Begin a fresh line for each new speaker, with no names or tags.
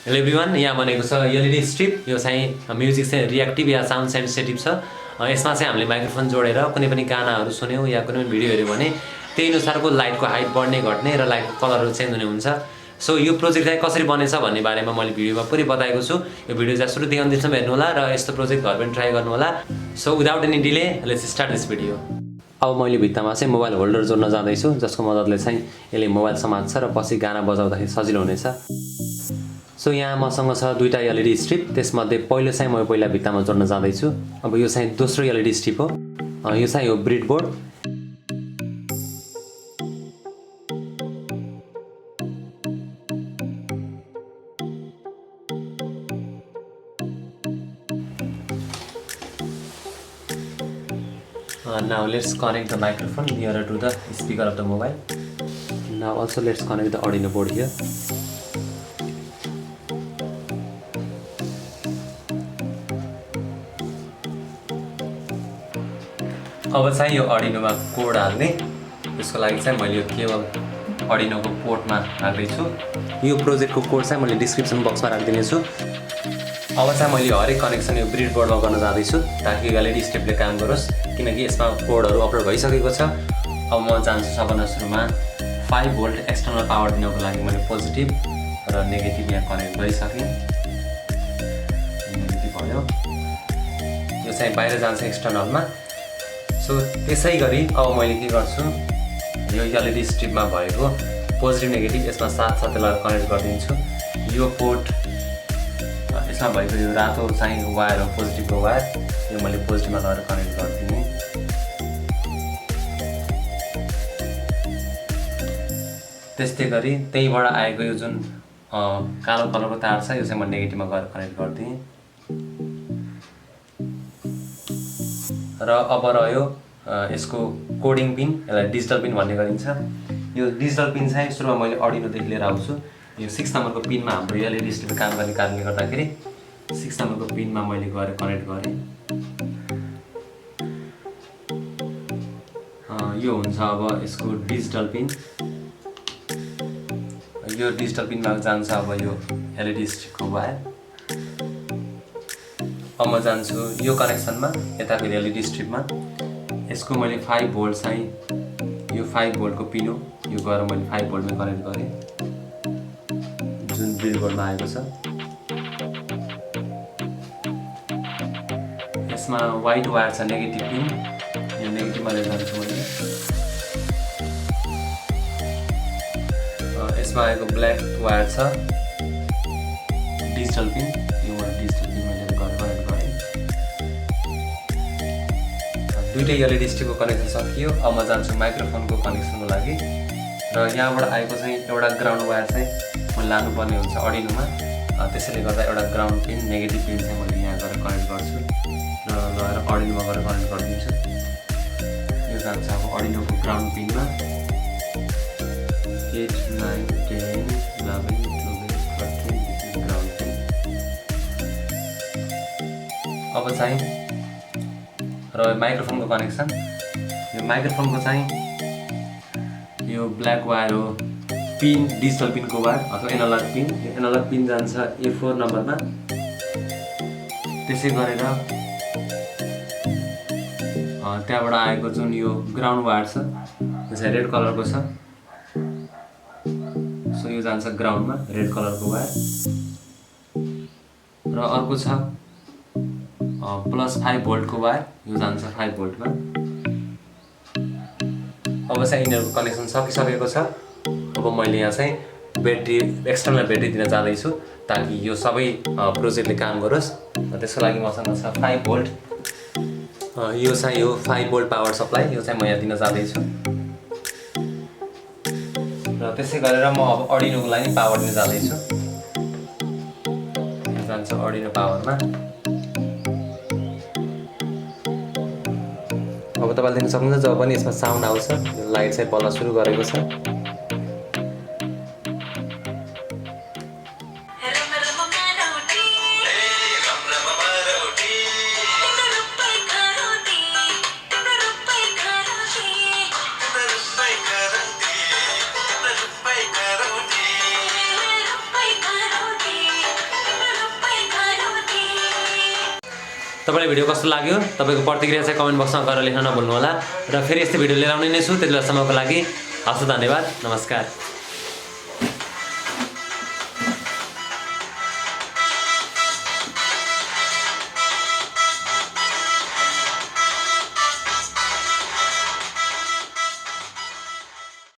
Hello everyone, यहाँ भनेको छ एलईडी स्ट्रिप। यो चाहिँ म्युजिक चाहिँ रिएक्टिभ या साउन्ड सेन्सिटिभ छ। यसमा चाहिँ हामीले माइक्रोफोन जोडेर कुनै पनि गानाहरू सुन्यौँ या कुनै पनि भिडियो हेऱ्यौँ भने त्यही अनुसारको लाइटको हाइट बढ्ने घट्ने र लाइटको कलरहरू चेन्ज हुने हुन्छ। सो यो प्रोजेक्ट चाहिँ कसरी बनेछ भन्ने बारेमा मैले भिडियोमा पुरै बताएको छु। यो भिडियो चाहिँ सुरुदेखि अन्तिमसम्म हेर्नु होला र यस्तो प्रोजेक्ट घर पनि ट्राई गर्नु होला। So without any delay let's start this video. अब मैले भित्तामा चाहिँ मोबाइल होल्डर जोड्न जाँदैछु, जसको मद्दतले चाहिँ यसले मोबाइल समात्छ र पछि गाना बजाउँदाखेरि सजिलो हुनेछ। सो यहाँ मसँग छ दुईटा एलईडी स्ट्रिप। त्यसमध्ये पहिलो चाहिँ म पहिला भित्तामा जोड्न जाँदैछु। अब यो चाहिँ दोस्रो एलईडी स्ट्रिप हो। यो चाहिँ हो ब्रिडबोर्ड। Now let's connect the microphone nearer to the speaker of the mobile. Now also let's connect the Arduino board here. अब चाहिँ यो Arduino-मा कोड हाल्ने। त्यसको लागि चाहिँ मैले यो केबल Arduino-को पोर्टमा हाल्दैछु। यो प्रोजेक्टको कोड चाहिँ मैले डिस्क्रिप्सन बक्समा राखिदिनेछु। अब चाहिँ मैले हरेक कनेक्सन यो ब्रिडबोर्डमा गर्न जाँदैछु ताकि एलईडी स्ट्रिपले काम गरोस्, किनकि यसमा कोडहरू अपलोड भइसकेको छ। अब म जान्छु सबभन्दा सुरुमा 5 भोल्ट एक्सटर्नल पावर दिनको लागि मैले पोजिटिभ र नेगेटिभ यहाँ कनेक्ट गरिसकेँ। नेगेटिभ भयो, यो चाहिँ बाहिर जान्छ एक्सटर्नलमा। सो त्यसै गरी अब मैले के गर्छु, यो एलईडी स्ट्रिपमा भएको पोजिटिभ नेगेटिभ यसमा साथसाथै लगाएर कनेक्ट गरिदिन्छु। यो पोर्ट यसमा भएको यो रातो चाहिँ वायर हो, पोजिटिभको वायर, यो मैले पोजिटिभमा लगाएर कनेक्ट गरिदिएँ। त्यस्तै गरी त्यहीँबाट आएको यो जुन कालो कलरको तार छ, यो चाहिँ म नेगेटिभमा गएर कनेक्ट गरिदिएँ। र अब रह्यो यसको कोडिङ पिन, यसलाई डिजिटल पिन भन्ने गरिन्छ। यो डिजिटल पिन चाहिँ सुरुमा मैले Arduino-देखि लिएर आउँछु। यो 6 नम्बरको पिनमा हाम्रो एलईडी स्ट्रिप काम गर्ने कारणले गर्दाखेरि 6 नम्बरको पिनमा मैले गएर कनेक्ट गरेँ। यो हुन्छ अब यसको डिजिटल पिन। यो डिजिटल पिनमा जान्छ अब यो एलईडी स्ट्रिपको वायर। अब म जान्छु यो कनेक्सनमा, यताको एलईडी स्ट्रिपमा। यसको मैले 5 भोल्ट चाहिँ यो 5 भोल्टको पिन हो, यो गएर मैले 5 भोल्टमा कनेक्ट गरेँ जुन ब्रिडबोर्डमा आएको छ। यसमा व्हाइट वायर छ नेगेटिभ पिन, यो नेगेटिभमा लिएर जान्छु मैले। यसमा आएको ब्ल्याक वायर छ डिजिटल पिन, यो डिजिटल पिन मैले कनेक्ट गरेँ। दुईटै एलईडी स्ट्रिपको कनेक्सन सकियो। अब म जान्छु माइक्रोफोनको कनेक्सनको लागि। र यहाँबाट आएको चाहिँ एउटा ग्राउन्ड वायर चाहिँ मैले लानुपर्ने हुन्छ Arduino-मा। त्यसैले गर्दा एउटा ग्राउन्ड पिन नेगेटिभ पिन चाहिँ मैले यहाँ गएर कनेक्ट गर्छु र लगेर Arduino-मा गएर कनेक्ट गरिदिन्छु। यो जान्छ अब Arduino-को ग्राउन्ड पिनमा। 8, 9, 10, 11, 12, 13 दिस इज ग्राउन्ड पिन। अब चाहिँ र माइक्रोफोनको कनेक्सन। यो माइक्रोफोनको चाहिँ यो ब्ल्याक वायर हो, पिन डिजिटल पिनको वायर अथवा एनालग पिन। यो एनालग पिन जान्छ A4 नम्बरमा। त्यसै गरेर त्यहाँबाट आएको जुन यो ग्राउन्ड वायर छ, यो चाहिँ रेड कलरको छ। सो यो जान्छ ग्राउन्डमा, रेड कलरको वायर। र अर्को छ +5 भोल्टको वायर, यो जान्छ 5 भोल्टमा। अब चाहिँ यिनीहरूको कनेक्सन सकिसकेको छ। अब मैले यहाँ चाहिँ ब्याट्री, एक्सटर्नल ब्याट्री दिन जाँदैछु ताकि यो सबै प्रोजेक्टले काम गरोस्। त्यसको लागि मसँग छ 5 भोल्ट। यो चाहिँ यो 5 भोल्ट पावर सप्लाई, यो चाहिँ म यहाँ दिन जाँदैछु। र त्यसै गरेर म अब Arduino-को लागि पावर दिन जाँदैछु। यो जान्छ Arduino पावरमा। अब तपाईँले देख्न सक्नुहुन्छ जब पनि यसमा साउन्ड आउँछ, यो लाइट चाहिँ बल्न सुरु गरेको छ। तपाईँलाई भिडियो कस्तो लाग्यो तपाईँको प्रतिक्रिया चाहिँ कमेन्ट बक्समा गरेर लेख्न नभुल्नु होला र फेरि यस्तै भिडियो लिएर आउने नै छु। त्यतिबेलासम्मको लागि हस् धन्यवाद नमस्कार।